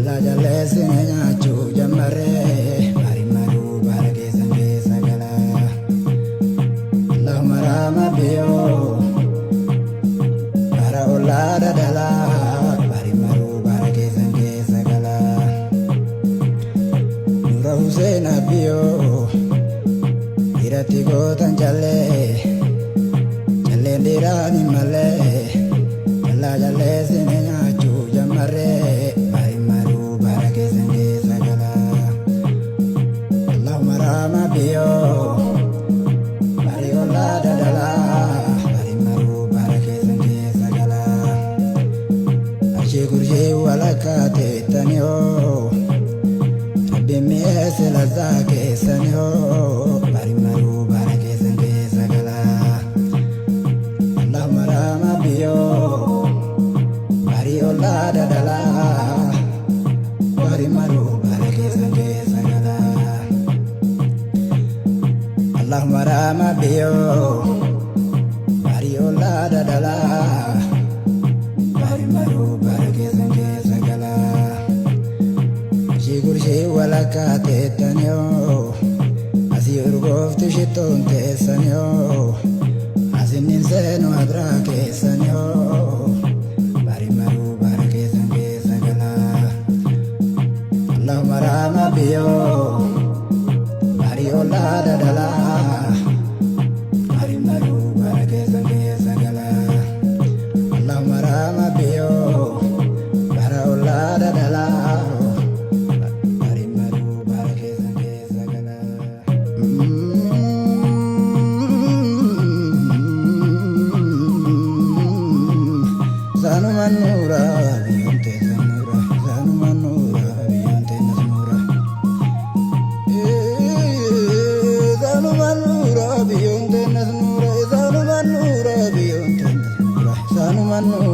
Jalla jalla sene nyachu jammare marimaru barake sange sagala Allahumma rama biyo bara olada dala marimaru barake sange sagala Nura Hussein biyo irati gotan jalle dirani male jalla jalle sinenya chu jamare marimaru barake sange sagala Allahumma rama biyo mariola dadala marimaru barake sange sagala aje gurje walakate tanyo rabbi mesela zake sanyo marimaru barake sange sagala Mariola dadala marimaru barake sange sagala Allahumma rama biyo Mariola dadala marimaru barake sange sagala Shigurshi walakate tanyo asiyurgoftu shitonte sanyo Azimnin seno adrake sanyo marimaru barake sange sagala Allahumma rama biyo mariola dadala marimaru barake sange sagala Allahumma rama biyo mariola dadala marimaru barake sange sagala Zanu manura biyante zanura zanu manura biyante nasmura zanu manura biyante nasmura zanu manura biyante nasmura zanu manura